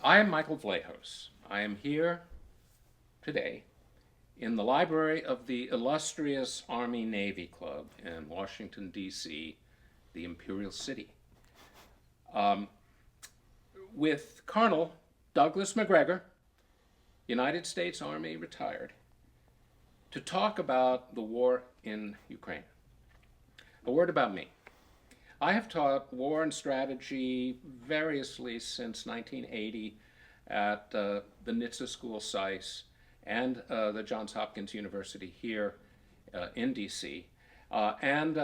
I am Michael Vlahos. I am here today in the library of the illustrious Army-Navy Club in Washington, D.C., the Imperial City, with Colonel Douglas Macgregor, United States Army retired, to talk about the war in Ukraine. A word about me. I have taught war and strategy variously since 1980 at the NHTSA School SICE and the Johns Hopkins University here in DC, and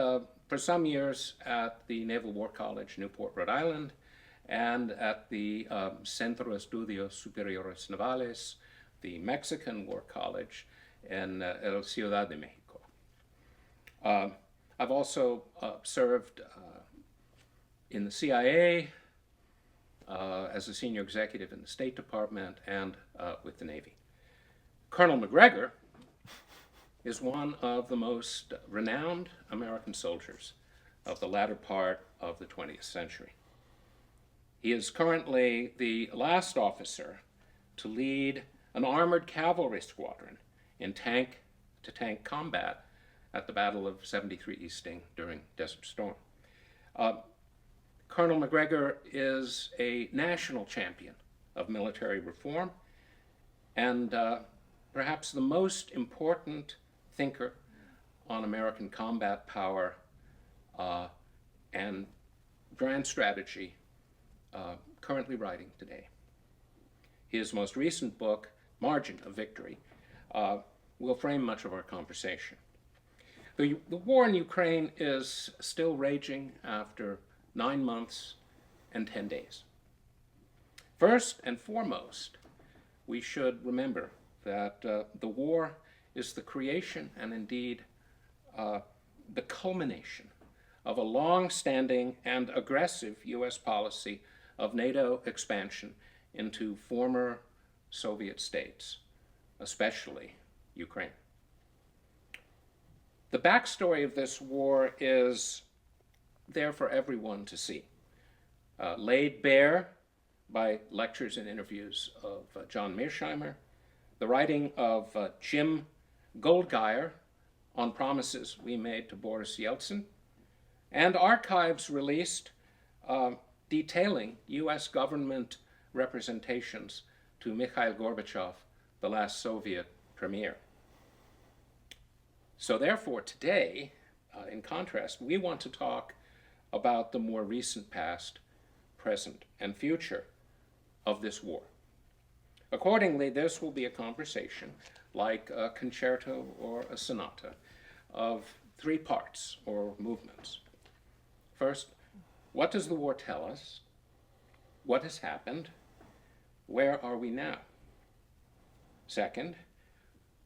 for some years at the Naval War College, Newport, Rhode Island, and at the Centro de Estudios Superiores Navales, the Mexican War College in El Ciudad de Mexico. I've also served in the CIA as a senior executive in the State Department and with the Navy. Colonel Macgregor is one of the most renowned American soldiers of the latter part of the 20th century. He is currently the last officer to lead an armored cavalry squadron in tank-to-tank combat at the Battle of 73 Easting during Desert Storm. Colonel Macgregor is a national champion of military reform and perhaps the most important thinker on American combat power and grand strategy currently writing today. His most recent book, Margin of Victory, will frame much of our conversation. The war in Ukraine is still raging after 9 months and 10 days. First and foremost, we should remember that the war is the creation and indeed the culmination of a long-standing and aggressive U.S. policy of NATO expansion into former Soviet states, especially Ukraine. The backstory of this war is there for everyone to see, laid bare by lectures and interviews of John Mearsheimer, the writing of Jim Goldgeier on promises we made to Boris Yeltsin, and archives released detailing U.S. government representations to Mikhail Gorbachev, the last Soviet premier. So therefore today, in contrast, we want to talk about the more recent past, present, and future of this war. Accordingly, this will be a conversation like a concerto or a sonata of 3 parts or movements. First, what does the war tell us? What has happened? Where are we now? Second,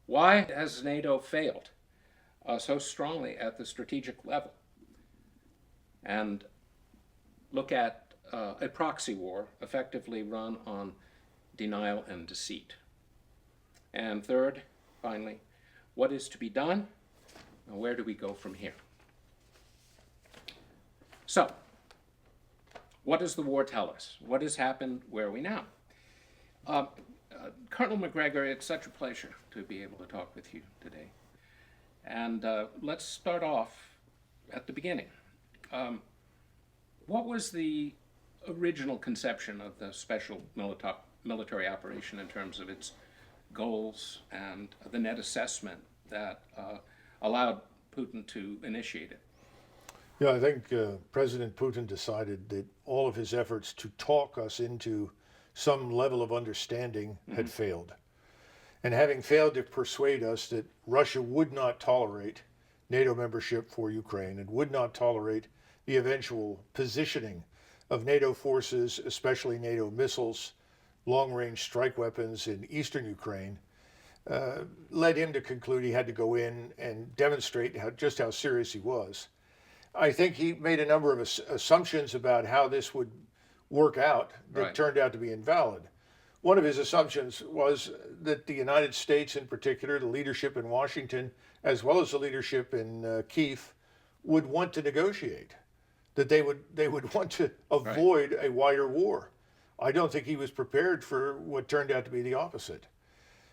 why has NATO failed so strongly at the strategic level? And look at a proxy war effectively run on denial and deceit. And third, finally, what is to be done and where do we go from here? So, what does the war tell us? What has happened? Where are we now? Colonel Macgregor, it's such a pleasure to be able to talk with you today. And let's start off at the beginning. What was the original conception of the special military operation in terms of its goals and the net assessment that allowed Putin to initiate it? Yeah, I think President Putin decided that all of his efforts to talk us into some level of understanding had failed. And having failed to persuade us that Russia would not tolerate NATO membership for Ukraine and would not tolerate the eventual positioning of NATO forces, especially NATO missiles, long-range strike weapons in eastern Ukraine, led him to conclude he had to go in and demonstrate just how serious he was. I think he made a number of assumptions about how this would work out that turned out to be invalid. One of his assumptions was that the United States, in particular, the leadership in Washington, as well as the leadership in Kyiv, would want to negotiate, that they would want to avoid a wider war. I don't think he was prepared for what turned out to be the opposite.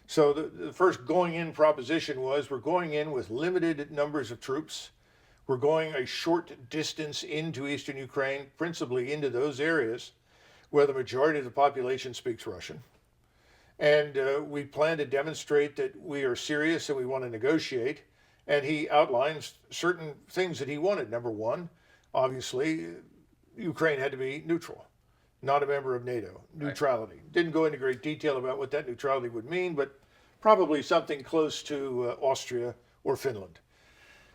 So the first going in proposition was we're going in with limited numbers of troops. We're going a short distance into eastern Ukraine, principally into those areas where the majority of the population speaks Russian. And we plan to demonstrate that we are serious and we want to negotiate. And he outlines certain things that he wanted. Number one, obviously, Ukraine had to be neutral, not a member of NATO. Neutrality. Didn't go into great detail about what that neutrality would mean, but probably something close to Austria or Finland.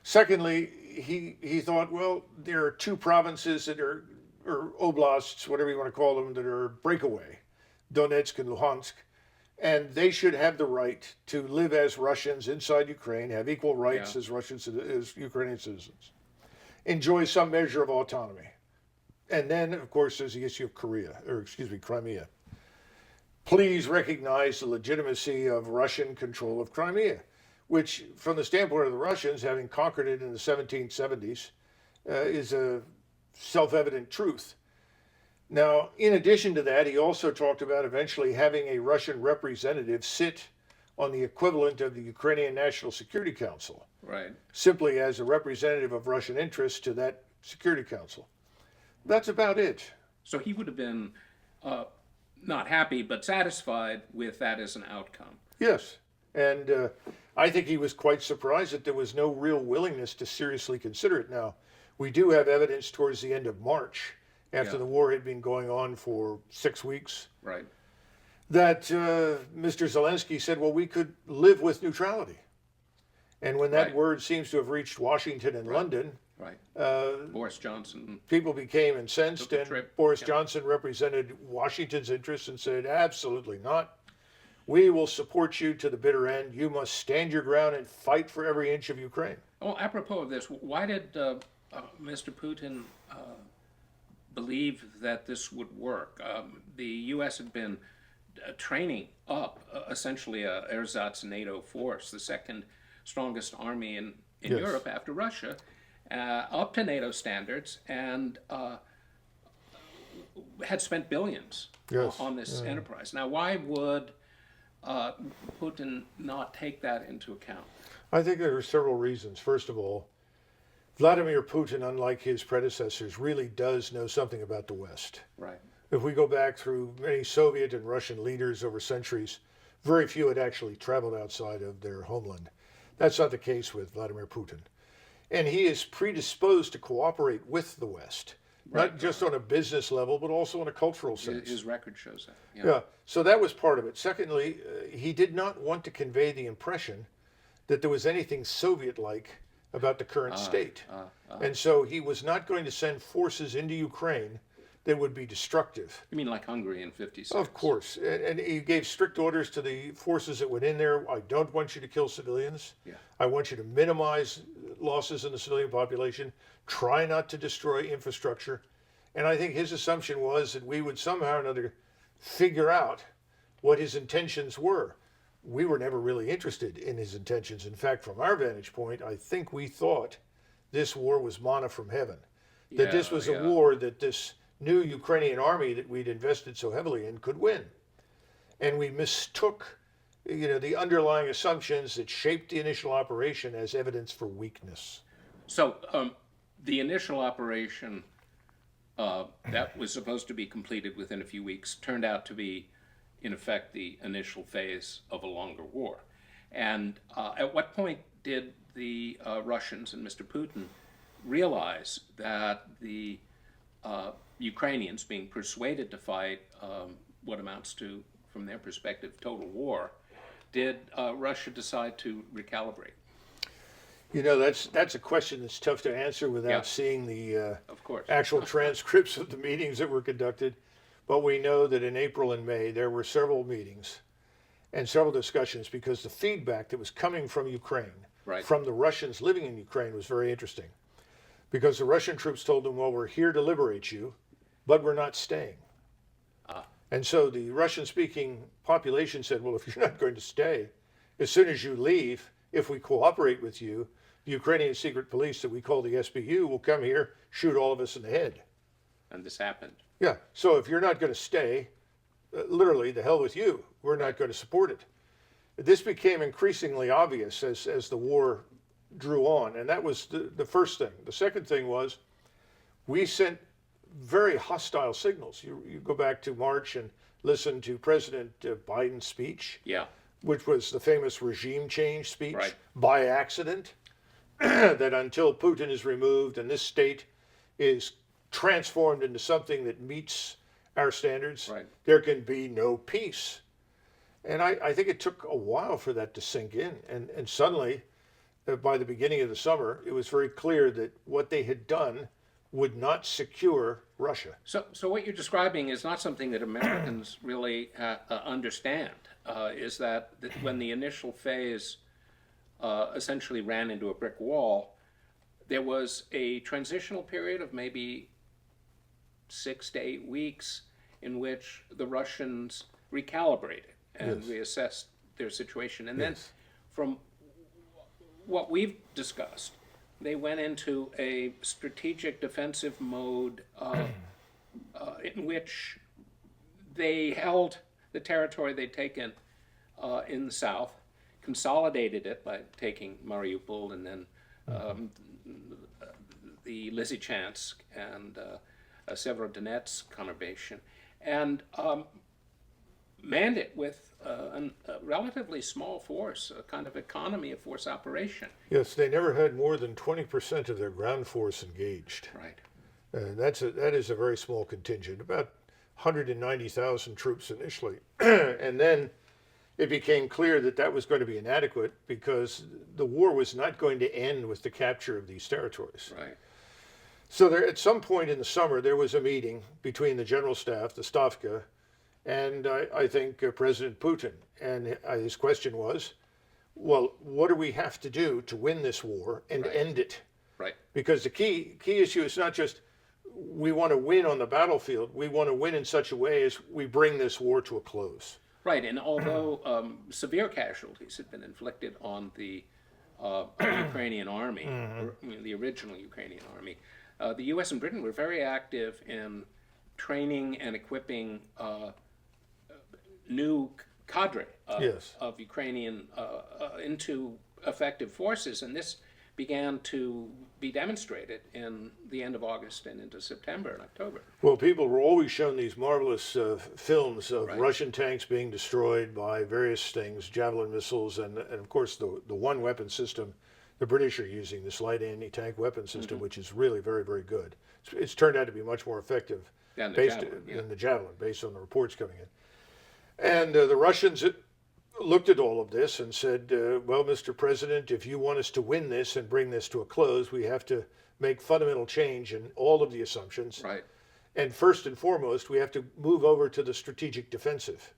Secondly, he thought, well, there are two provinces that are, or oblasts, whatever you want to call them, that are breakaway, Donetsk and Luhansk, and they should have the right to live as Russians inside Ukraine, have equal rights as Russians, as Ukrainian citizens, enjoy some measure of autonomy. And then, of course, there's the issue of Crimea. Please recognize the legitimacy of Russian control of Crimea, which, from the standpoint of the Russians, having conquered it in the 1770s, is a self-evident truth. Now, in addition to that, he also talked about eventually having a Russian representative sit on the equivalent of the Ukrainian National Security Council, simply as a representative of Russian interests to that Security Council. That's about it. So he would have been not happy, but satisfied with that as an outcome. Yes. And I think he was quite surprised that there was no real willingness to seriously consider it. Now, we do have evidence towards the end of March, after the war had been going on for 6 weeks, that Mr. Zelensky said, well, we could live with neutrality. And when that word seems to have reached Washington and London, Boris Johnson, people became incensed, and Boris Johnson represented Washington's interests and said, absolutely not. We will support you to the bitter end. You must stand your ground and fight for every inch of Ukraine. Well, apropos of this, why did Mr. Putin believe that this would work? The U.S. had been training up essentially a ersatz NATO force, the second strongest army in Europe after Russia, up to NATO standards, and had spent billions on this enterprise. Now, why would Putin not take that into account? I think there are several reasons. First of all, Vladimir Putin, unlike his predecessors, really does know something about the West. If we go back through many Soviet and Russian leaders over centuries, very few had actually traveled outside of their homeland. That's not the case with Vladimir Putin. And he is predisposed to cooperate with the West, not just on a business level, but also on a cultural sense. His record shows that. So that was part of it. Secondly, he did not want to convey the impression that there was anything Soviet-like about the current state. And so he was not going to send forces into Ukraine that would be destructive. You mean like Hungary in 56? Of course. And he gave strict orders to the forces that went in there. I don't want you to kill civilians. I want you to minimize losses in the civilian population. Try not to destroy infrastructure. And I think his assumption was that we would somehow or another figure out what his intentions were. We were never really interested in his intentions. In fact, from our vantage point, I think we thought this war was manna from heaven. That this was a war that this new Ukrainian army that we'd invested so heavily in could win. And we mistook, the underlying assumptions that shaped the initial operation as evidence for weakness. So the initial operation that was supposed to be completed within a few weeks turned out to be, in effect, the initial phase of a longer war. And at what point did the Russians and Mr. Putin realize that the Ukrainians, being persuaded to fight what amounts to, from their perspective, total war, did Russia decide to recalibrate? That's a question that's tough to answer without seeing the actual transcripts of the meetings that were conducted. But we know that in April and May, there were several meetings and several discussions because the feedback that was coming from Ukraine, from the Russians living in Ukraine, was very interesting. Because the Russian troops told them, well, we're here to liberate you, but we're not staying. And so the Russian-speaking population said, well, if you're not going to stay, as soon as you leave, if we cooperate with you, the Ukrainian secret police that we call the SBU will come here, shoot all of us in the head. And this happened. Yeah, so if you're not going to stay, literally, the hell with you. We're not going to support it. This became increasingly obvious as the war drew on, and that was the first thing. The second thing was we sent very hostile signals. You go back to March and listen to President Biden's speech, Yeah. which was the famous regime change speech Right. by accident, that until Putin is removed and this state is transformed into something that meets our standards, Right. there can be no peace. And I think it took a while for that to sink in. And suddenly, by the beginning of the summer, it was very clear that what they had done would not secure Russia. So what you're describing is not something that Americans really understand. Is that when the initial phase essentially ran into a brick wall, there was a transitional period of maybe 6 to 8 weeks in which the Russians recalibrated and reassessed their situation. And then from what we've discussed, they went into a strategic defensive mode in which they held the territory they'd taken in the south, consolidated it by taking Mariupol and then the Lysychansk and Severodonetsk conurbation, and manned it with a relatively small force, a kind of economy of force operation. Yes, they never had more than 20% of their ground force engaged. Right. That is a very small contingent, about 190,000 troops initially. And then it became clear that that was going to be inadequate because the war was not going to end with the capture of these territories. Right. So there, at some point in the summer, there was a meeting between the General Staff, the Stavka, and I think President Putin. And his question was, well, what do we have to do to win this war and end it? Right. Because the key issue is not just we want to win on the battlefield. We want to win in such a way as we bring this war to a close. Right, and although severe casualties had been inflicted on the Ukrainian army, or, the original Ukrainian army, the U.S. and Britain were very active in training and equipping new cadre of Ukrainian into effective forces, and this began to be demonstrated in the end of August and into September and October. Well, people were always shown these marvelous films of Russian tanks being destroyed by various things, javelin missiles, and of course the one weapon system the British are using, this light anti-tank weapon system, which is really very, very good. It's turned out to be much more effective than the javelin, based on the reports coming in. And the Russians looked at all of this and said, well, Mr. President, if you want us to win this and bring this to a close, we have to make fundamental change in all of the assumptions. Right. And first and foremost, we have to move over to the strategic defensive.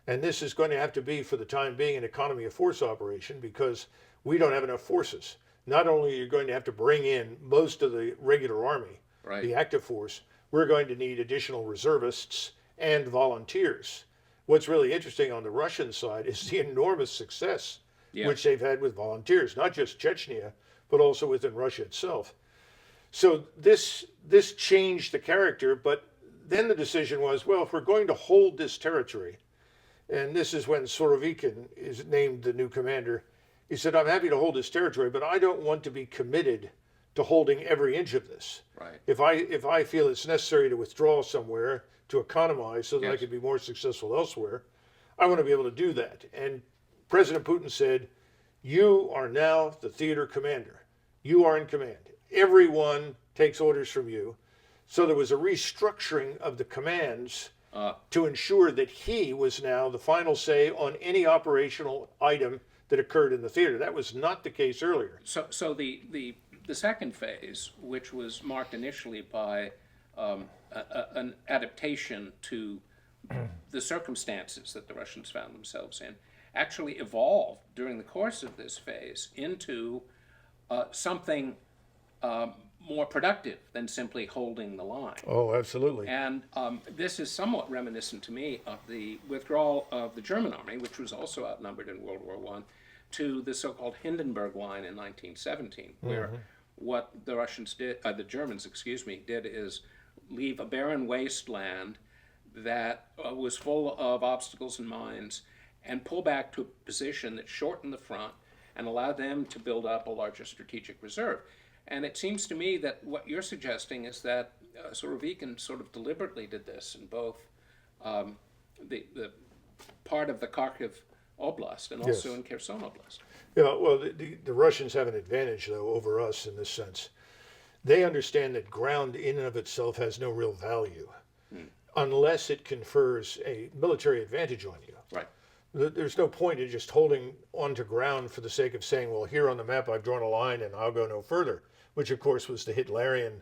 And this is going to have to be, for the time being, an economy of force operation because we don't have enough forces. Not only are you going to have to bring in most of the regular army, the active force, we're going to need additional reservists and volunteers. What's really interesting on the Russian side is the enormous success which they've had with volunteers, not just Chechnya, but also within Russia itself. So this changed the character, but then the decision was, well, if we're going to hold this territory, and this is when Surovikin is named the new commander, he said, I'm happy to hold this territory, but I don't want to be committed to holding every inch of this. Right. If I feel it's necessary to withdraw somewhere to economize so that I can be more successful elsewhere, I want to be able to do that. And President Putin said, you are now the theater commander. You are in command. Everyone takes orders from you. So there was a restructuring of the commands to ensure that he was now the final say on any operational item that occurred in the theater. That was not the case earlier. So the second phase, which was marked initially by an adaptation to the circumstances that the Russians found themselves in, actually evolved during the course of this phase into something more productive than simply holding the line. Oh, absolutely. And this is somewhat reminiscent to me of the withdrawal of the German army, which was also outnumbered in World War I, to the so-called Hindenburg Line in 1917, where what the Russians did, the Germans, did is leave a barren wasteland that was full of obstacles and mines, and pull back to a position that shortened the front and allowed them to build up a larger strategic reserve. And it seems to me that what you're suggesting is that Surovikin sort of deliberately did this in both the part of the Kharkiv Oblast and also Yes. in Kherson Oblast. Yeah, well, the Russians have an advantage, though, over us in this sense. They understand that ground in and of itself has no real value unless it confers a military advantage on you. Right. There's no point in just holding onto ground for the sake of saying, well, here on the map I've drawn a line and I'll go no further, which of course was the Hitlerian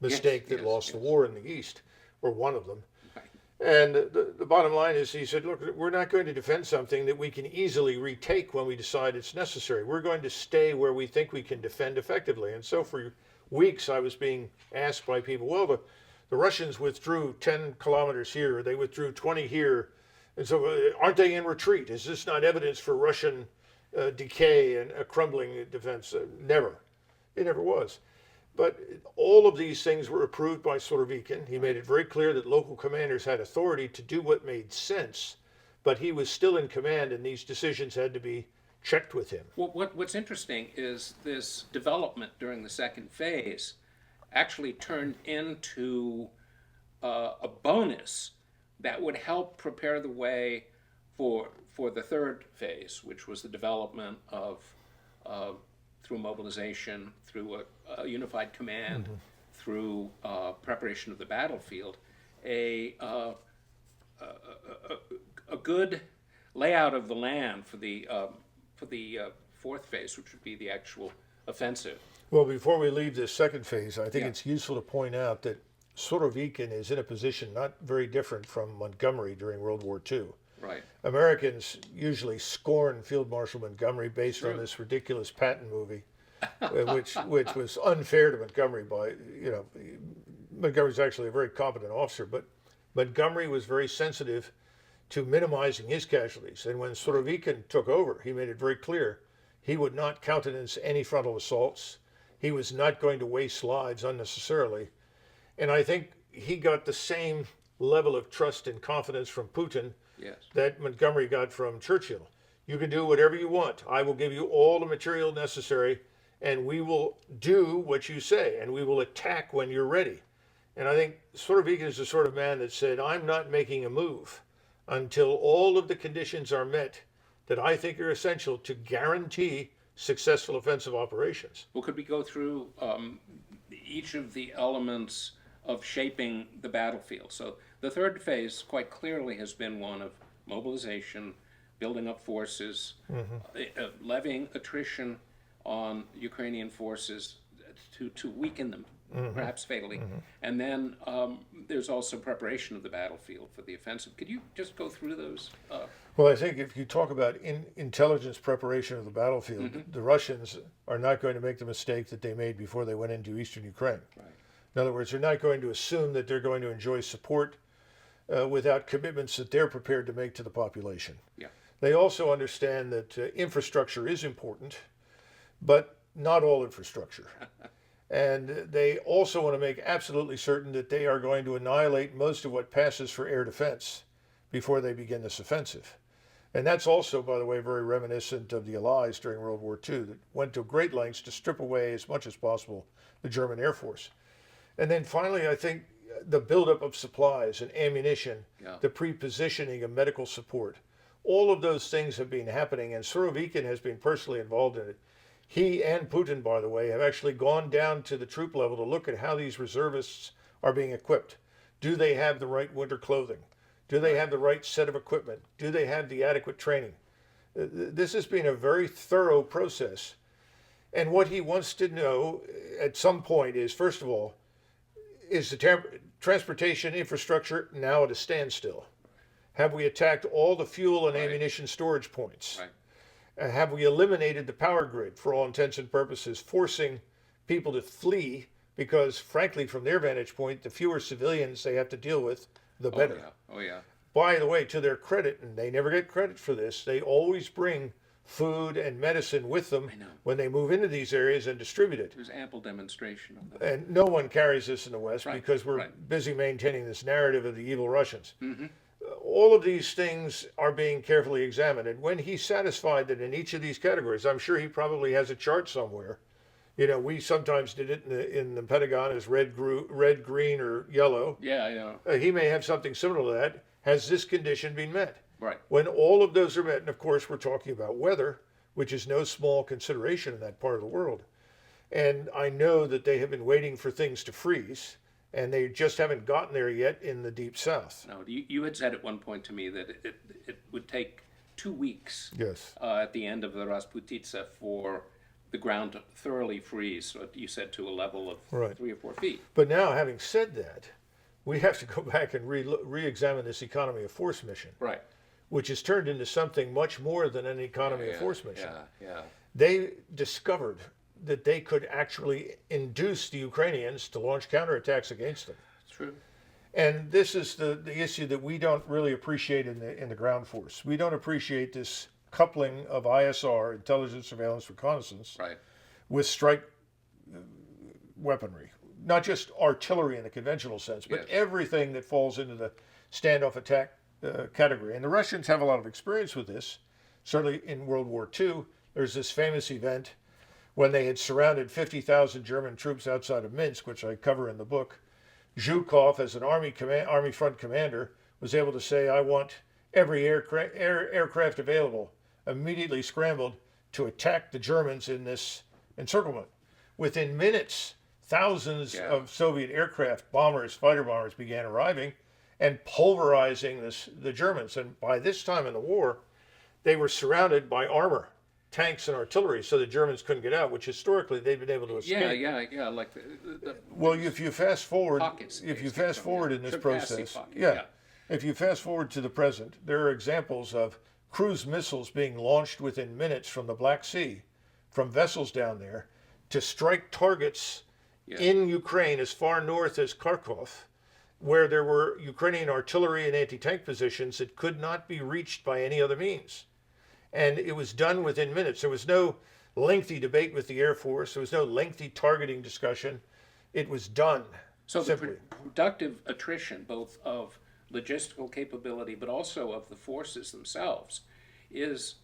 mistake that lost the war in the East, or one of them. Right. And the bottom line is, he said, look, we're not going to defend something that we can easily retake when we decide it's necessary. We're going to stay where we think we can defend effectively. And so for weeks I was being asked by people, well, the Russians withdrew 10 kilometers here, they withdrew 20 here, and so aren't they in retreat? Is this not evidence for Russian decay and a crumbling defense? Never. It never was. But all of these things were approved by Surovikin. He made it very clear that local commanders had authority to do what made sense, but he was still in command, and these decisions had to be checked with him. Well, what's interesting is this development during the second phase actually turned into a bonus that would help prepare the way for the third phase, which was the development of through mobilization, through a unified command, through preparation of the battlefield, a good layout of the land for the fourth phase, which would be the actual offensive. Well, before we leave this second phase, I think it's useful to point out that Surovikin is in a position not very different from Montgomery during World War II. Right. Americans usually scorn Field Marshal Montgomery based on this ridiculous Patton movie, which was unfair to Montgomery. Montgomery's actually a very competent officer, but Montgomery was very sensitive to minimizing his casualties. And when Surovikin took over, he made it very clear he would not countenance any frontal assaults. He was not going to waste lives unnecessarily. And I think he got the same level of trust and confidence from Putin that Montgomery got from Churchill. You can do whatever you want. I will give you all the material necessary, and we will do what you say, and we will attack when you're ready. And I think Surovikin is the sort of man that said, I'm not making a move until all of the conditions are met that I think are essential to guarantee successful offensive operations. Well, could we go through each of the elements of shaping the battlefield? So the third phase quite clearly has been one of mobilization, building up forces, levying attrition on Ukrainian forces to weaken them, perhaps fatally. And then there's also preparation of the battlefield for the offensive. Could you just go through those? Well, I think if you talk about intelligence preparation of the battlefield, the Russians are not going to make the mistake that they made before they went into eastern Ukraine. Right. In other words, they're not going to assume that they're going to enjoy support without commitments that they're prepared to make to the population. Yeah. They also understand that infrastructure is important, but not all infrastructure. And they also want to make absolutely certain that they are going to annihilate most of what passes for air defense before they begin this offensive. And that's also, by the way, very reminiscent of the Allies during World War II that went to great lengths to strip away as much as possible the German Air Force. And then finally, I think the buildup of supplies and ammunition, the pre-positioning of medical support, all of those things have been happening, and Surovikin has been personally involved in it. He and Putin, by the way, have actually gone down to the troop level to look at how these reservists are being equipped. Do they have the right winter clothing? Do they have the right set of equipment? Do they have the adequate training? This has been a very thorough process. And what he wants to know at some point is, first of all, is the transportation infrastructure now at a standstill? Have we attacked all the fuel and ammunition storage points? Have we eliminated the power grid for all intents and purposes, forcing people to flee because, frankly, from their vantage point, the fewer civilians they have to deal with, the better. Oh, yeah. By the way, to their credit, and they never get credit for this, they always bring food, and medicine with them I know. when they move into these areas and distribute it. There's ample demonstration of that. And no one carries this in the West Right, because we're right. busy maintaining this narrative of the evil Russians. Hmm. All of these things are being carefully examined. And when he's satisfied that in each of these categories, I'm sure he probably has a chart somewhere. You know, we sometimes did it in the Pentagon as red, green, or yellow. Yeah, I know. He may have something similar to that. Has this condition been met? Right. When all of those are met, and of course we're talking about weather, which is no small consideration in that part of the world. And I know that they have been waiting for things to freeze, and they just haven't gotten there yet in the deep south. No, you had said at one point to me that it would take 2 weeks Yes. at the end of the Rasputitsa for the ground to thoroughly freeze. So you said to a level of Right. 3 or 4 feet. But now, having said that, we have to go back and re-examine this economy of force mission, Right. which has turned into something much more than an economy of force mission. Yeah. They discovered that they could actually induce the Ukrainians to launch counterattacks against them. It's true. And this is the issue that we don't really appreciate in the ground force. We don't appreciate this coupling of ISR, intelligence, surveillance, reconnaissance, Right. with strike weaponry. Not just artillery in the conventional sense, but Yes. everything that falls into the standoff attack category. And the Russians have a lot of experience with this. Certainly in World War II, there's this famous event when they had surrounded 50,000 German troops outside of Minsk, which I cover in the book. Zhukov, as an army front commander, was able to say, I want every aircraft available, immediately scrambled to attack the Germans in this encirclement. Within minutes, thousands of Soviet aircraft, bombers, fighter bombers began arriving and pulverizing the Germans. And by this time in the war, they were surrounded by armor, tanks, and artillery, so the Germans couldn't get out, which historically they'd been able to escape. Yeah. Like Well, if you fast forward, pockets. if you fast forward in this Capacity process, pocket, if you fast forward to the present, there are examples of cruise missiles being launched within minutes from the Black Sea, from vessels down there, to strike targets in Ukraine as far north as Kharkov, where there were Ukrainian artillery and anti-tank positions that could not be reached by any other means. And it was done within minutes. There was no lengthy debate with the Air Force. There was no lengthy targeting discussion. It was done. So simply. the productive attrition, both of logistical capability, but also of the forces themselves, is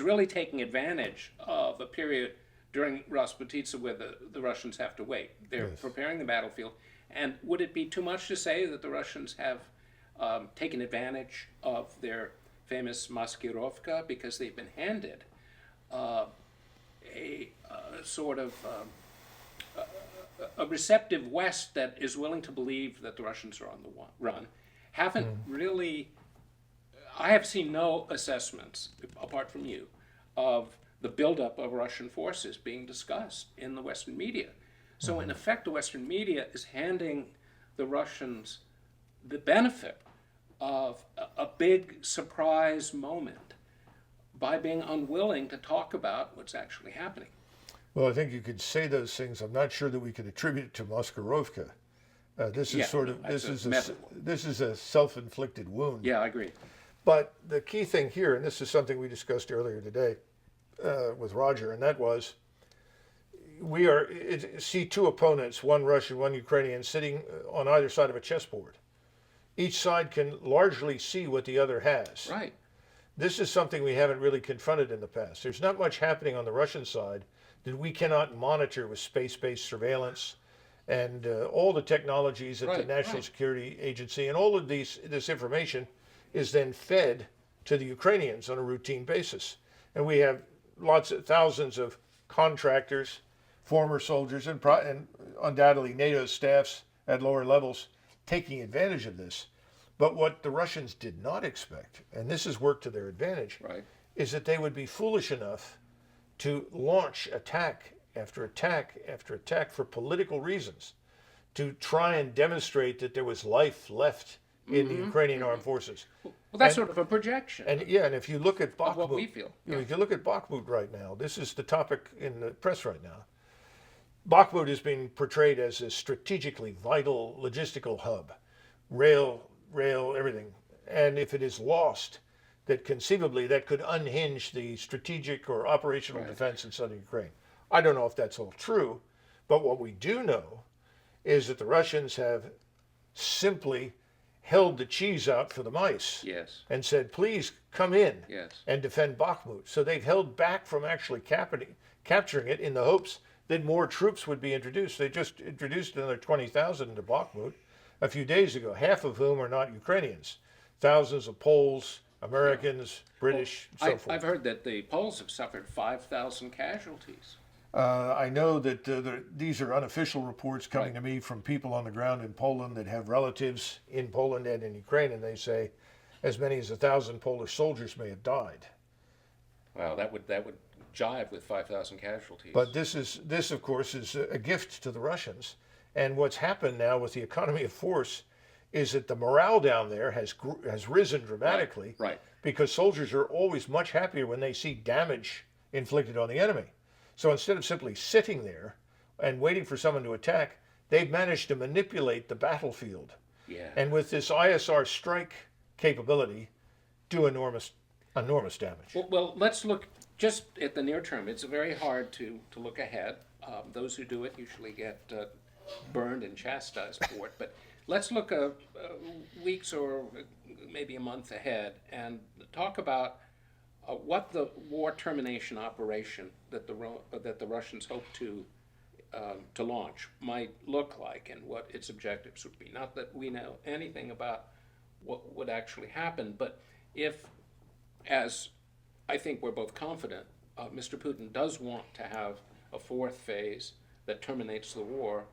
really taking advantage of a period during Rasputitsa where the Russians have to wait. They're preparing the battlefield. And would it be too much to say that the Russians have taken advantage of their famous Maskirovka because they've been handed a sort of a receptive West that is willing to believe that the Russians are on the run? Haven't really, I have seen no assessments, apart from you, of the buildup of Russian forces being discussed in the Western media. So in effect, the Western media is handing the Russians the benefit of a big surprise moment by being unwilling to talk about what's actually happening. Well, I think you could say those things. I'm not sure that we could attribute it to Maskirovka. This is this is a self-inflicted wound. Yeah, I agree. But the key thing here, and this is something we discussed earlier today with Roger, and that was see two opponents, one Russian, one Ukrainian, sitting on either side of a chessboard. Each side can largely see what the other has. Right. This is something we haven't really confronted in the past. There's not much happening on the Russian side that we cannot monitor with space-based surveillance and all the technologies at the National Security Agency, and all of this information is then fed to the Ukrainians on a routine basis. And we have thousands of contractors, former soldiers, and undoubtedly NATO staffs at lower levels taking advantage of this. But what the Russians did not expect, and this has worked to their advantage, is that they would be foolish enough to launch attack after attack after attack for political reasons, to try and demonstrate that there was life left in the Ukrainian armed forces. Well, that's sort of a projection. And if you look at Bakhmut, what we feel. If you look at Bakhmut right now, this is the topic in the press right now. Bakhmut is being portrayed as a strategically vital logistical hub, rail, everything. And if it is lost, that conceivably that could unhinge the strategic or operational defense in southern Ukraine. I don't know if that's all true, but what we do know is that the Russians have simply held the cheese out for the mice. Yes. And said, please come in Yes. and defend Bakhmut. So they've held back from actually capturing it in the hopes that more troops would be introduced. They just introduced another 20,000 into Bakhmut a few days ago, half of whom are not Ukrainians. Thousands of Poles, Americans, British, so forth. I've heard that the Poles have suffered 5,000 casualties. I know that these are unofficial reports coming to me from people on the ground in Poland that have relatives in Poland and in Ukraine, and they say as many as 1,000 Polish soldiers may have died. Wow, that would jive with 5,000 casualties. But this of course is a gift to the Russians, and what's happened now with the economy of force is that the morale down there has risen dramatically. Right. Because soldiers are always much happier when they see damage inflicted on the enemy. So instead of simply sitting there and waiting for someone to attack, they've managed to manipulate the battlefield. Yeah. And with this ISR strike capability, do enormous damage. Well, let's look just at the near term. It's very hard to look ahead. Those who do it usually get burned and chastised for it. But let's look weeks or maybe a month ahead and talk about what the war termination operation that the Russians hope to launch might look like and what its objectives would be. Not that we know anything about what would actually happen, but if, as I think we're both confident, Mr. Putin does want to have a fourth phase that terminates the war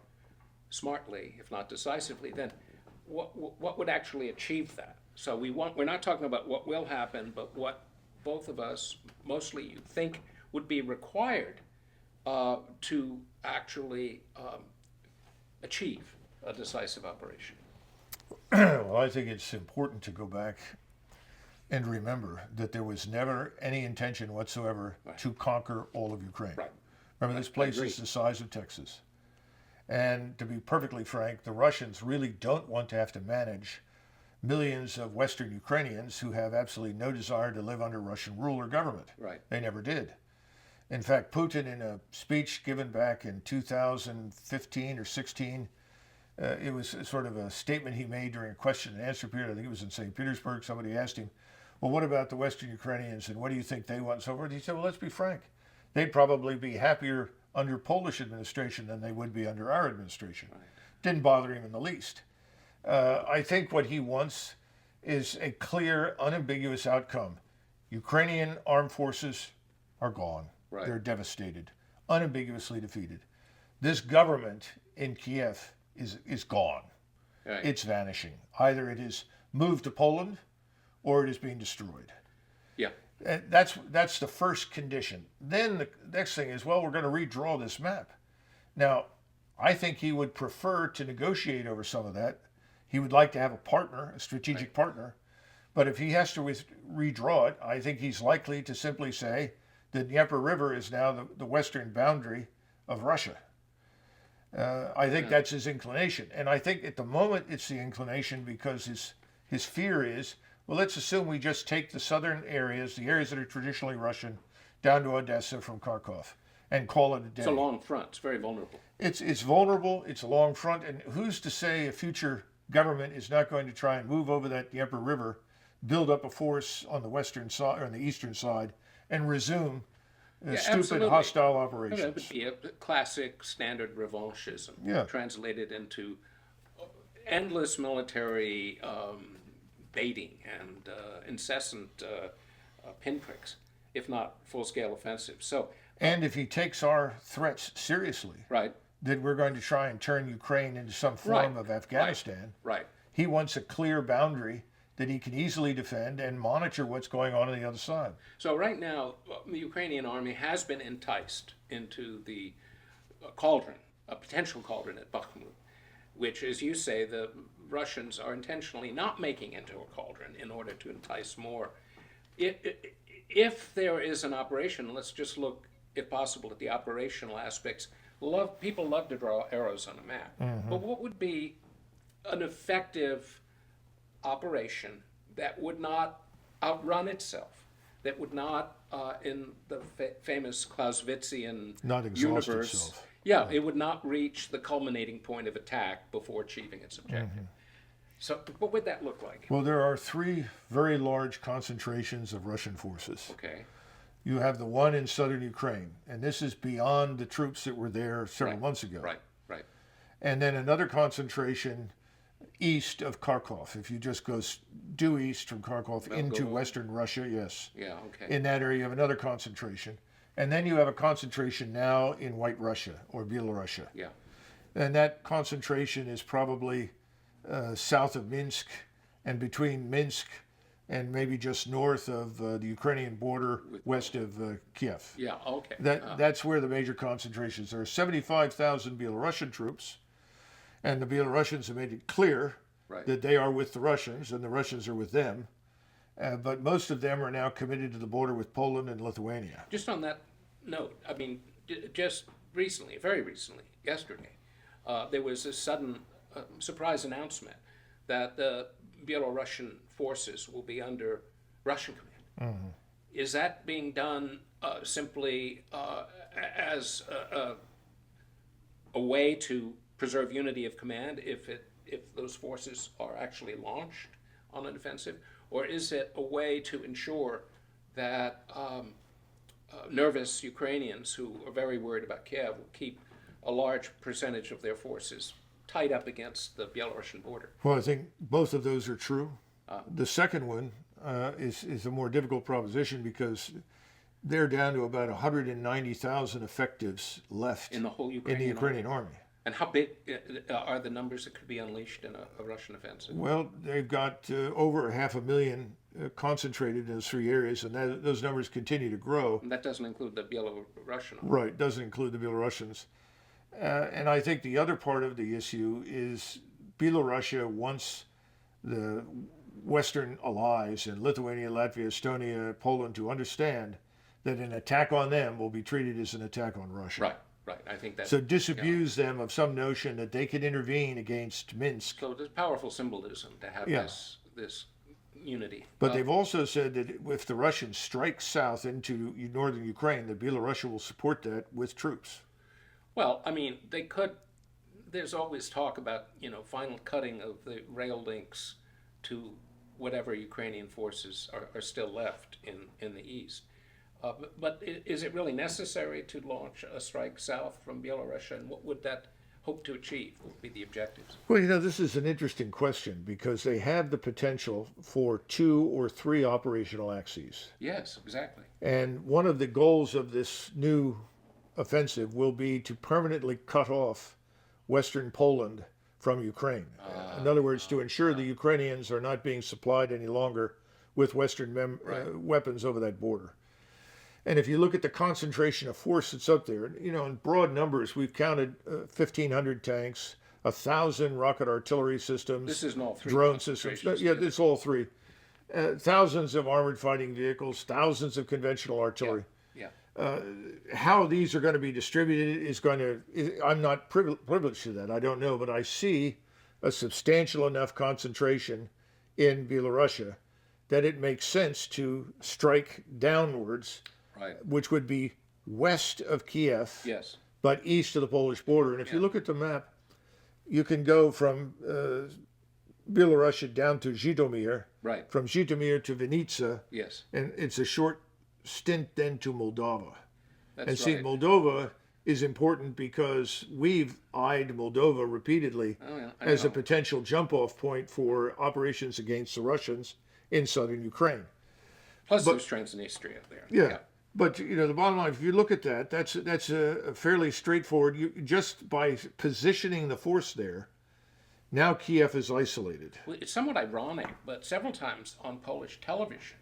smartly, if not decisively, then what would actually achieve that? So we're not talking about what will happen, but what both of us, mostly you think, would be required to actually achieve a decisive operation. Well, I think it's important to go back and remember that there was never any intention whatsoever to conquer all of Ukraine. Right. Remember, this place is the size of Texas. And to be perfectly frank, the Russians really don't want to have to manage millions of Western Ukrainians who have absolutely no desire to live under Russian rule or government. Right. They never did. In fact, Putin, in a speech given back in 2015 or 16, it was sort of a statement he made during a question and answer period. I think it was in St. Petersburg. Somebody asked him, well, what about the Western Ukrainians and what do you think they want and so forth? He said, well, let's be frank. They'd probably be happier under Polish administration than they would be under our administration. Right. Didn't bother him in the least. I think what he wants is a clear, unambiguous outcome. Ukrainian armed forces are gone. Right. They're devastated, unambiguously defeated. This government in Kiev is gone. Right. It's vanishing. Either it is moved to Poland or it is being destroyed. Yeah. And that's the first condition. Then the next thing is, well, we're going to redraw this map. Now, I think he would prefer to negotiate over some of that. He would like to have a partner, a strategic partner. But if he has to redraw it, I think he's likely to simply say the Dnieper River is now the western boundary of Russia. I think that's his inclination. And I think at the moment it's the inclination because his fear is, well, let's assume we just take the southern areas, the areas that are traditionally Russian, down to Odessa from Kharkov and call it a day. It's a long front. It's very vulnerable. It's vulnerable. It's a long front. And who's to say a future government is not going to try and move over that Dnieper River, build up a force on the western side or on the eastern side, and resume stupid absolutely. Hostile operations? That would be a classic standard revanchism, translated into endless military baiting and incessant pinpricks, if not full-scale offensives. So, and if he takes our threats seriously, right, that we're going to try and turn Ukraine into some form of Afghanistan. Right. He wants a clear boundary that he can easily defend and monitor what's going on the other side. So right now, the Ukrainian army has been enticed into the cauldron, a potential cauldron at Bakhmut, which, as you say, the Russians are intentionally not making into a cauldron in order to entice more. If there is an operation, let's just look, if possible, at the operational aspects. People love to draw arrows on a map, but what would be an effective operation that would not outrun itself, that would not, in the famous Clausewitzian Not exhaust universe, itself. yeah, it would not reach the culminating point of attack before achieving its objective. So what would that look like? Well, there are three very large concentrations of Russian forces. Okay, You have the one in southern Ukraine, and this is beyond the troops that were there several months ago. right, right, And then another concentration east of Kharkov. If you just go due east from Kharkov into western Russia, yes. yeah, okay, In that area, you have another concentration. And then you have a concentration now in White Russia or Belarusia. yeah, And that concentration is probably south of Minsk and between Minsk and maybe just north of the Ukrainian border, west of Kiev. yeah, okay. That's where the major concentrations. There are 75,000 Belarusian troops, and the Belarusians have made it clear Right. that they are with the Russians and the Russians are with them. But most of them are now committed to the border with Poland and Lithuania. Just on that note, I mean, just recently, very recently, yesterday, there was a sudden surprise announcement that the Belarusian forces will be under Russian command. Is that being done simply as a way to preserve unity of command if those forces are actually launched on an offensive, or is it a way to ensure that nervous Ukrainians who are very worried about Kiev will keep a large percentage of their forces tied up against the Belarusian border? Well, I think both of those are true. The second one is a more difficult proposition because they're down to about 190,000 effectives left In the whole in Ukrainian the Ukrainian army. And how big are the numbers that could be unleashed in a Russian offensive? Well, they've got over 500,000 concentrated in those three areas, and those numbers continue to grow. And that doesn't include the Belarusian. Right, doesn't include the Belarusians. And I think the other part of the issue is Belarusia wants the Western allies in Lithuania, Latvia, Estonia, Poland to understand that an attack on them will be treated as an attack on Russia. Right, right. I think that's So disabuse them of some notion that they could intervene against Minsk. so. There's powerful symbolism to have Yeah. this unity. But they've also said that if the Russians strike south into northern Ukraine, that Belarus will support that with troops. Well, I mean, they could. There's always talk about final cutting of the rail links to whatever Ukrainian forces are still left in the east. But is it really necessary to launch a strike south from Belarus, and what would that hope to achieve? What would be the objectives? Well, this is an interesting question because they have the potential for 2 or 3 operational axes. Yes, exactly. And one of the goals of this new offensive will be to permanently cut off Western Poland from Ukraine. In other words, to ensure the Ukrainians are not being supplied any longer with Western weapons over that border. And if you look at the concentration of force that's up there, in broad numbers, we've counted 1,500 tanks, 1,000 rocket artillery systems. This is in all three drone systems. concentrations, Yeah, it's all three. Thousands of armored fighting vehicles, thousands of conventional artillery. Yeah. How these are going to be distributed I'm not privileged to that. I don't know, but I see a substantial enough concentration in Belarusia that it makes sense to strike downwards, Right. which would be west of Kiev, Yes. but east of the Polish border. And if you look at the map, you can go from Belarusia down to Zhytomyr, Right. from Zhytomyr to Vinica, Yes. and it's a short stint then to Moldova. That's And see, right. Moldova is important because we've eyed Moldova repeatedly Oh, yeah, I as a know. potential jump-off point for operations against the Russians in southern Ukraine. Plus, there's Transnistria there. Yeah. But the bottom line, if you look at that, that's a fairly straightforward. Just by positioning the force there, now Kiev is isolated. Well, it's somewhat ironic, but several times on Polish television,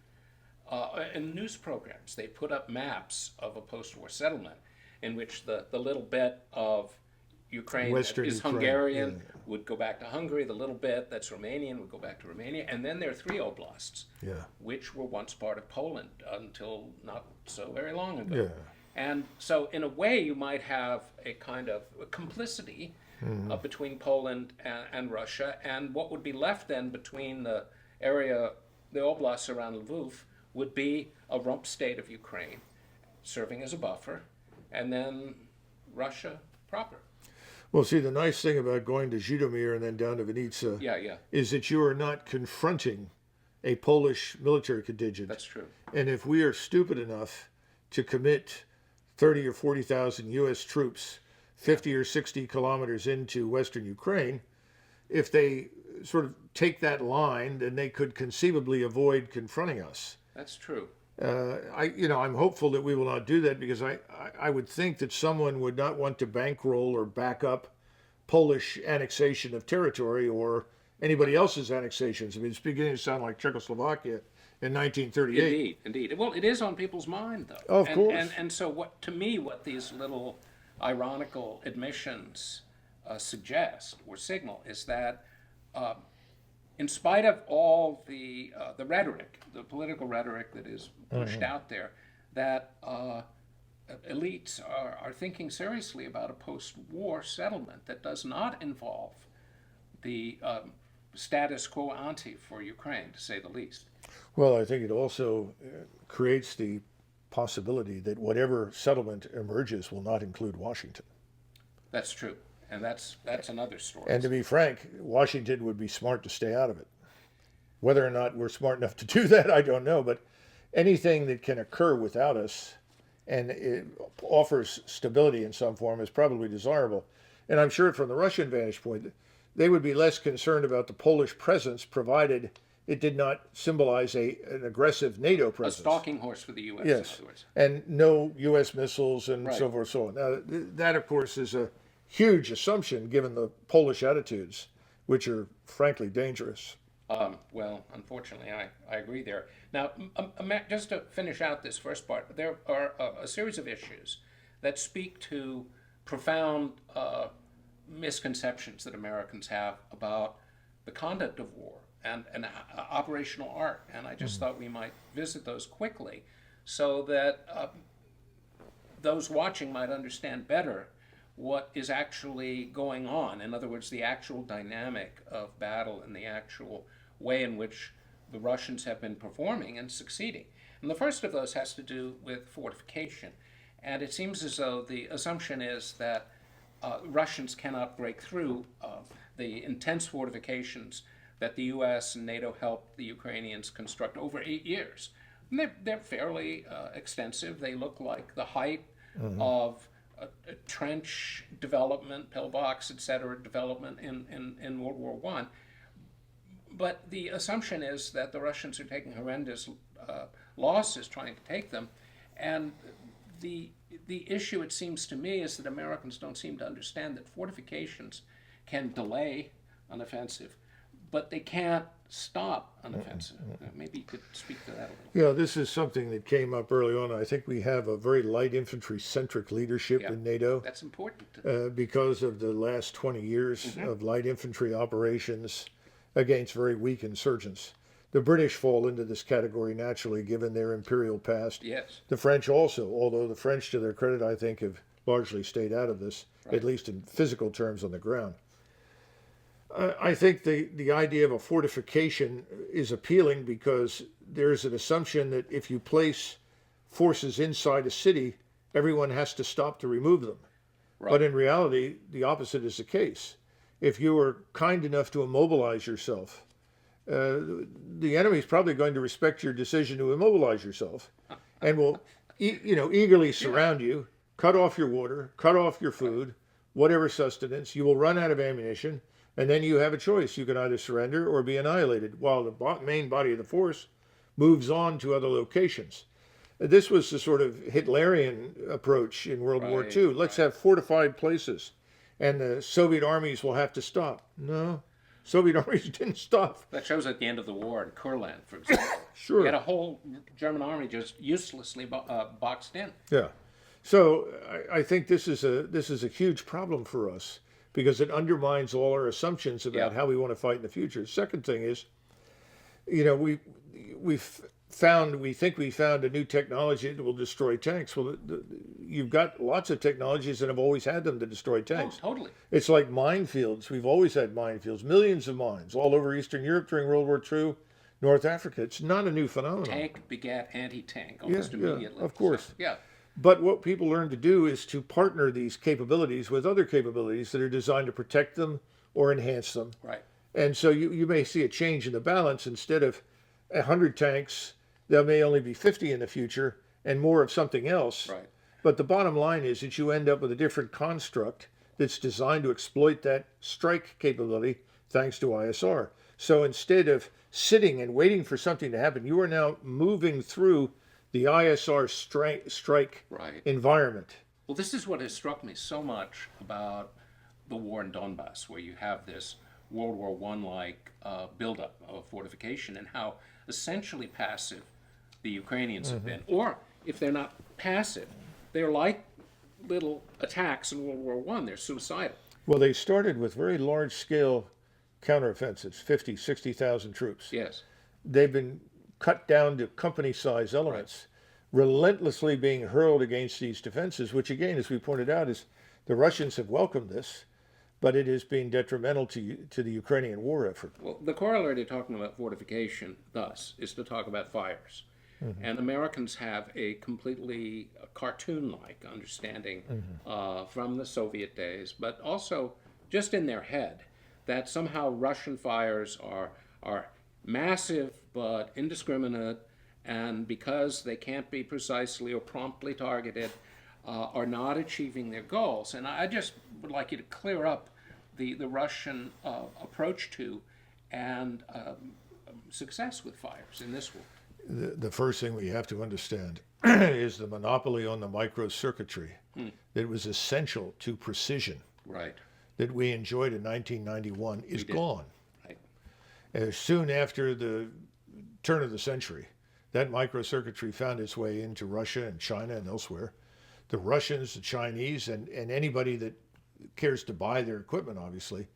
in news programs, they put up maps of a post-war settlement in which the little bit of Ukraine Western that is Ukraine, Hungarian would go back to Hungary, the little bit that's Romanian would go back to Romania, and then there are 3 oblasts, Yeah. which were once part of Poland until not so very long ago. Yeah. And so, in a way, you might have a kind of complicity between Poland and Russia, and what would be left then between the area the oblasts around Lviv would be a rump state of Ukraine, serving as a buffer, and then Russia proper. Well, see, the nice thing about going to Zhytomyr and then down to Vinnytsia Yeah, is that you are not confronting a Polish military contingent. that's true. And if we are stupid enough to commit 30 or 40,000 U.S. troops 50 or 60 kilometers into Western Ukraine, if they sort of take that line, then they could conceivably avoid confronting us. That's true. I'm hopeful that we will not do that, because I would think that someone would not want to bankroll or back up Polish annexation of territory or anybody else's annexations. I mean, it's beginning to sound like Czechoslovakia in 1938. Indeed. Well, it is on people's mind, though. Oh, of course. And so, what these little ironical admissions suggest or signal is that, in spite of all the rhetoric, the political rhetoric that is pushed out there, that elites are thinking seriously about a post-war settlement that does not involve the status quo ante for Ukraine, to say the least. Well, I think it also creates the possibility that whatever settlement emerges will not include Washington. That's true, and that's another story. And to be frank, Washington would be smart to stay out of it. Whether or not we're smart enough to do that, I don't know. But anything that can occur without us and it offers stability in some form is probably desirable. And I'm sure from the Russian vantage point, they would be less concerned about the Polish presence, provided it did not symbolize an aggressive NATO a presence. stalking horse for the U.S. Yes, in other words. and no U.S. missiles and Right. so forth, so on. Now, that, of course, is a huge assumption given the Polish attitudes, which are frankly dangerous. Well, unfortunately, I agree there. Now, just to finish out this first part, there are a series of issues that speak to profound misconceptions that Americans have about the conduct of war and operational art. And I just thought we might visit those quickly so that those watching might understand better what is actually going on. In other words, the actual dynamic of battle and the actual way in which the Russians have been performing and succeeding. And the first of those has to do with fortification. And it seems as though the assumption is that Russians cannot break through the intense fortifications that the U.S. and NATO helped the Ukrainians construct over 8 years. And they're fairly extensive. They look like the height of a trench development, pillbox, etc., development in World War I. But the assumption is that the Russians are taking horrendous losses trying to take them. And the issue, it seems to me, is that Americans don't seem to understand that fortifications can delay an offensive, but they can't stop an offensive. Maybe you could speak to that a little. Yeah, this is something that came up early on. I think we have a very light infantry-centric leadership in NATO That's important. because of the last 20 years of light infantry operations against very weak insurgents. The British fall into this category naturally, given their imperial past. Yes. The French also, although the French, to their credit, I think, have largely stayed out of this, at least in physical terms on the ground. I think the idea of a fortification is appealing because there's an assumption that if you place forces inside a city, everyone has to stop to remove them. Right. But in reality, the opposite is the case. If you are kind enough to immobilize yourself, the enemy is probably going to respect your decision to immobilize yourself and will eagerly surround you, cut off your water, cut off your food, whatever sustenance. You will run out of ammunition, and then you have a choice. You can either surrender or be annihilated while the main body of the force moves on to other locations. This was the sort of Hitlerian approach in World War II. Let's have fortified places, and the Soviet armies will have to stop. No, Soviet armies didn't stop. That shows at the end of the war in Kurland, for example. Sure. You had a whole German army just uselessly boxed in. Yeah. So I think this is a huge problem for us because it undermines all our assumptions about how we want to fight in the future. Second thing is, we think we found a new technology that will destroy tanks. Well, you've got lots of technologies and have always had them to destroy tanks. Oh, totally. It's like minefields. We've always had minefields, millions of mines all over Eastern Europe during World War II, North Africa. It's not a new phenomenon. Tank begat anti-tank almost Yeah, immediately. of course. So, yeah, But what people learn to do is to partner these capabilities with other capabilities that are designed to protect them or enhance them. right. And so you may see a change in the balance. Instead of 100 tanks, there may only be 50 in the future and more of something else. Right. But the bottom line is that you end up with a different construct that's designed to exploit that strike capability thanks to ISR. So instead of sitting and waiting for something to happen, you are now moving through the ISR strike Right. environment. Well, this is what has struck me so much about the war in Donbass, where you have this World War I-like buildup of fortification, and how essentially passive the Ukrainians have been. Or if they're not passive, they're like little attacks in World War I. They're suicidal. Well, they started with very large scale counteroffensives, 50, 60,000 troops. Yes. They've been cut down to company size elements, relentlessly being hurled against these defenses, which again, as we pointed out, is the Russians have welcomed this, but it is being detrimental to the Ukrainian war effort. Well, the corollary to talking about fortification, thus, is to talk about fires. And Americans have a completely cartoon-like understanding from the Soviet days, but also just in their head, that somehow Russian fires are massive but indiscriminate, and because they can't be precisely or promptly targeted, are not achieving their goals. And I just would like you to clear up the Russian approach to and success with fires in this war. The first thing we have to understand is the monopoly on the microcircuitry that was essential to precision Right. that we enjoyed in 1991 is gone. Right. As soon after the turn of the century, that microcircuitry found its way into Russia and China and elsewhere. The Russians, the Chinese, and anybody that cares to buy their equipment, obviously,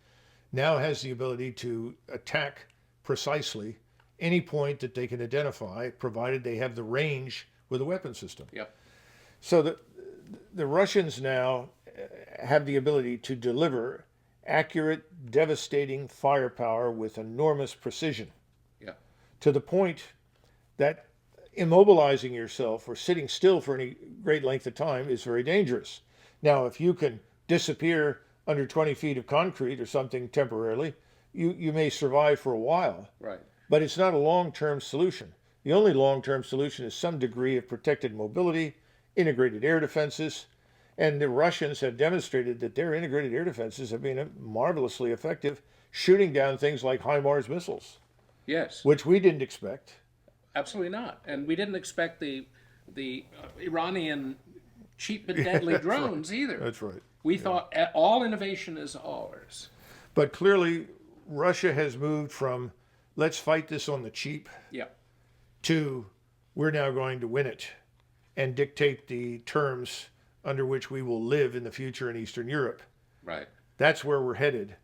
now has the ability to attack precisely any point that they can identify, provided they have the range with a weapon system. Yep. So the Russians now have the ability to deliver accurate, devastating firepower with enormous precision, Yeah. to the point that immobilizing yourself or sitting still for any great length of time is very dangerous. Now, if you can disappear under 20 feet of concrete or something temporarily, you may survive for a while. Right. But it's not a long-term solution. The only long-term solution is some degree of protected mobility, integrated air defenses, and the Russians have demonstrated that their integrated air defenses have been marvelously effective, shooting down things like HIMARS missiles, Yes. which we didn't expect. Absolutely not. And we didn't expect the Iranian cheap but deadly drones either. That's right. We thought all innovation is ours. But clearly, Russia has moved from let's fight this on the cheap Yeah. to we're now going to win it and dictate the terms under which we will live in the future in Eastern Europe. Right. That's where we're headed.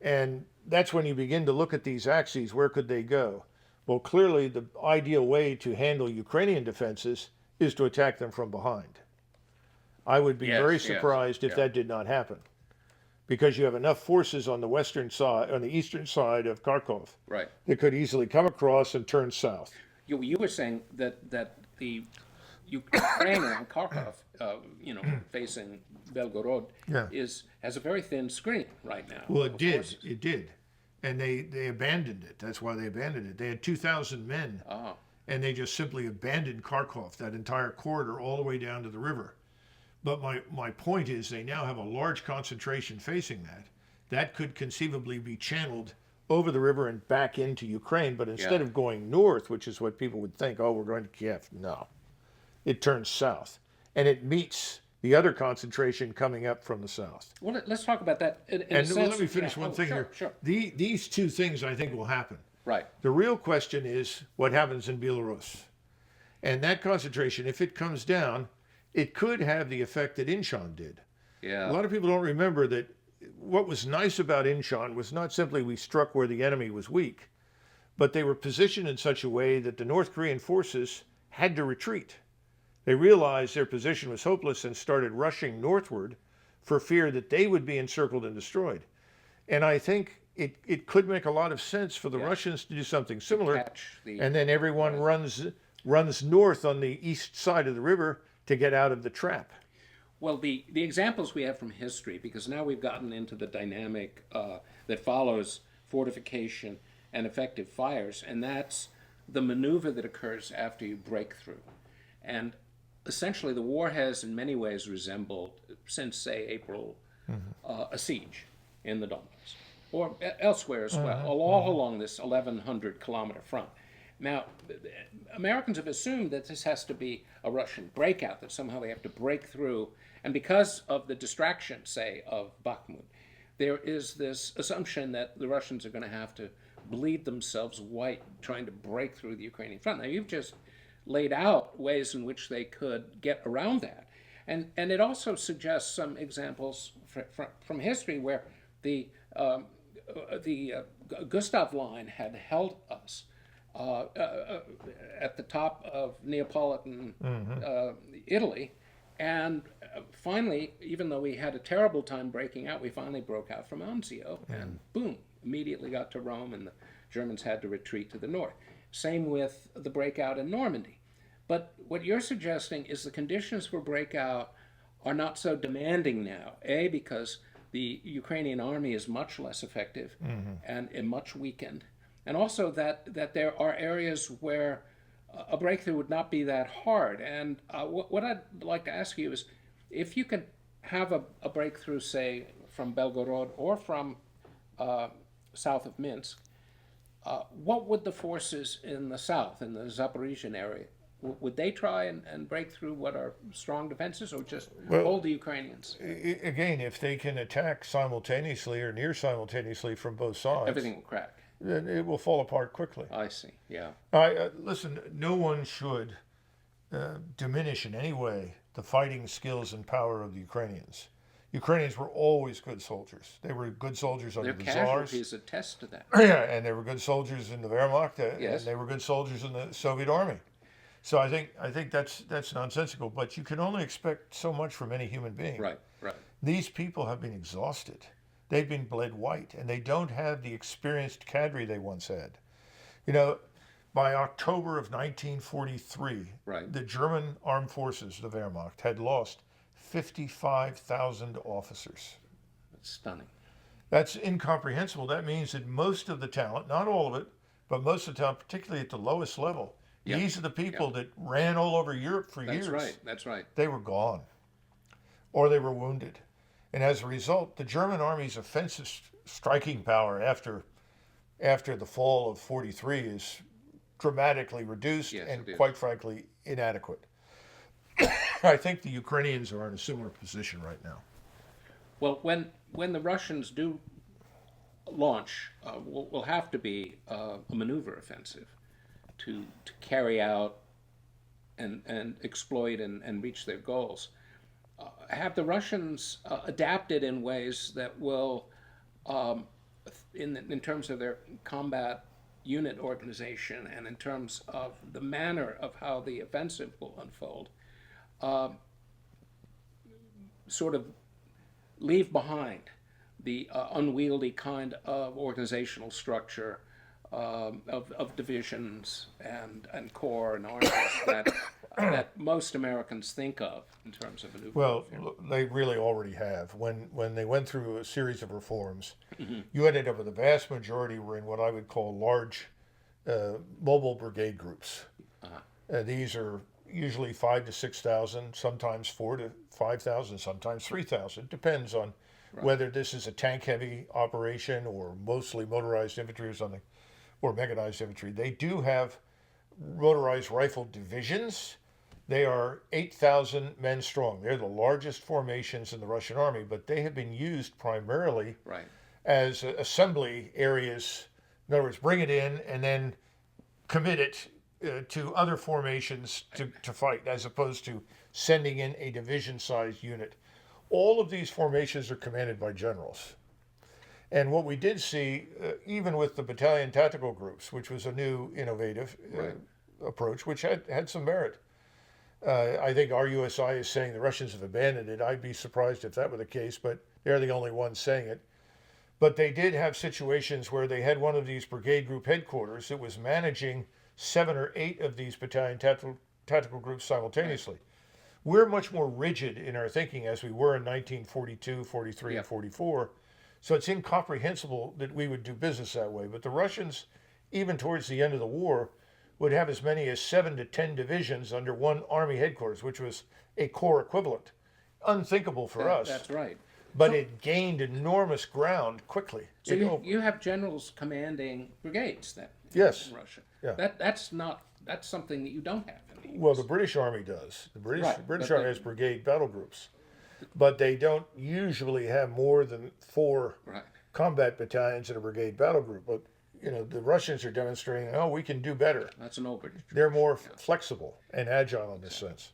And that's when you begin to look at these axes, where could they go? Well, clearly the ideal way to handle Ukrainian defenses is to attack them from behind. I would be very surprised if that did not happen, because you have enough forces on the western side, on the eastern side of Kharkov, Right. that could easily come across and turn south. You were saying that the Ukraine around Kharkov, facing Belgorod, Yeah. has a very thin screen right now. Well, it of did. forces. It did. And they abandoned it. That's why they abandoned it. They had 2,000 men, Oh, and they just simply abandoned Kharkov, that entire corridor, all the way down to the river. But my point is they now have a large concentration facing that. That could conceivably be channeled over the river and back into Ukraine. But instead of going north, which is what people would think, oh, we're going to Kiev, no. It turns south. And it meets the other concentration coming up from the south. well, let's talk about that. In a And sense, let me finish one thing sure, here. Sure. These two things I think will happen. Right. The real question is what happens in Belarus. And that concentration, if it comes down, it could have the effect that Incheon did. Yeah. A lot of people don't remember that what was nice about Incheon was not simply we struck where the enemy was weak, but they were positioned in such a way that the North Korean forces had to retreat. They realized their position was hopeless and started rushing northward for fear that they would be encircled and destroyed. And I think it could make a lot of sense for the Yeah. Russians to do something similar, catch the and then everyone runs north on the east side of the river to get out of the trap. Well, the examples we have from history, because now we've gotten into the dynamic that follows fortification and effective fires, and that's the maneuver that occurs after you break through. And essentially, the war has in many ways resembled, since, say, April, a siege in the Donbass, or elsewhere as well, all along this 1,100-kilometer front. Now, Americans have assumed that this has to be a Russian breakout, that somehow they have to break through. And because of the distraction, say, of Bakhmut, there is this assumption that the Russians are going to have to bleed themselves white trying to break through the Ukrainian front. Now, you've just laid out ways in which they could get around that. And it also suggests some examples from history where the Gustav Line had held us at the top of Neapolitan Italy. And finally, even though we had a terrible time breaking out, we finally broke out from Anzio and boom, immediately got to Rome, and the Germans had to retreat to the north. Same with the breakout in Normandy. But what you're suggesting is the conditions for breakout are not so demanding now, A, because the Ukrainian army is much less effective and much weakened, and also that there are areas where a breakthrough would not be that hard. And what I'd like to ask you is, if you could have a breakthrough, say, from Belgorod or from south of Minsk, what would the forces in the south, in the Zaporizhian area, would they try and break through what are strong defenses, or just hold the Ukrainians? Again, if they can attack simultaneously or near simultaneously from both sides, Everything will crack. then it will fall apart quickly. I see, yeah. Listen, no one should diminish in any way the fighting skills and power of the Ukrainians. Ukrainians were always good soldiers. They were good soldiers under Their the Tsars. casualties attest to that. Yeah, and they were good soldiers in the Wehrmacht, Yes. and they were good soldiers in the Soviet Army. So I think that's nonsensical. But you can only expect so much from any human being. Right. These people have been exhausted. They've been bled white, and they don't have the experienced cadre they once had. You know, by October of 1943, the German armed forces, the Wehrmacht, had lost 55,000 officers. That's stunning. That's incomprehensible. That means that most of the talent, not all of it, but most of the talent, particularly at the lowest level, these are the people that ran all over Europe for years. That's right. They were gone, or they were wounded. And as a result, the German army's offensive striking power after the fall of 43 is dramatically reduced and, quite frankly, inadequate. I think the Ukrainians are in a similar position right now. Well, when the Russians do launch, will have to be a maneuver offensive to carry out and exploit and reach their goals. Have the Russians adapted in ways that will, in terms of their combat unit organization and in terms of the manner of how the offensive will unfold, sort of leave behind the unwieldy kind of organizational structure of divisions and corps and armies that most Americans think of in terms of maneuver warfare? Well, they really already have. When they went through a series of reforms, you ended up with the vast majority were in what I would call large mobile brigade groups. These are usually 5,000 to 6,000, sometimes 4,000 to 5,000, sometimes 3,000. Depends on whether this is a tank-heavy operation or mostly motorized infantry or mechanized infantry. They do have motorized rifle divisions. They are 8,000 men strong. They're the largest formations in the Russian army, but they have been used primarily as assembly areas. In other words, bring it in and then commit it to other formations to fight, as opposed to sending in a division-sized unit. All of these formations are commanded by generals. And what we did see, even with the battalion tactical groups, which was a new innovative approach, which had some merit. I think RUSI is saying the Russians have abandoned it. I'd be surprised if that were the case, but they're the only ones saying it. But they did have situations where they had one of these brigade group headquarters that was managing 7 or 8 of these battalion tactical groups simultaneously. We're much more rigid in our thinking as we were in 1942, 43, Yeah. and 44. So it's incomprehensible that we would do business that way. But the Russians, even towards the end of the war, would have as many as 7 to 10 divisions under one army headquarters, which was a corps equivalent. Unthinkable for us. That's right. But it gained enormous ground quickly. So It- you have generals commanding brigades then Yes. in Russia. Yeah. That's something that you don't have in the US. Well, the British Army does. The British Right, British but Army they- has brigade battle groups, but they don't usually have more than 4 Right. combat battalions in a brigade battle group. But the Russians are demonstrating, oh, we can do better. That's an overage. They're more flexible and agile in this sense.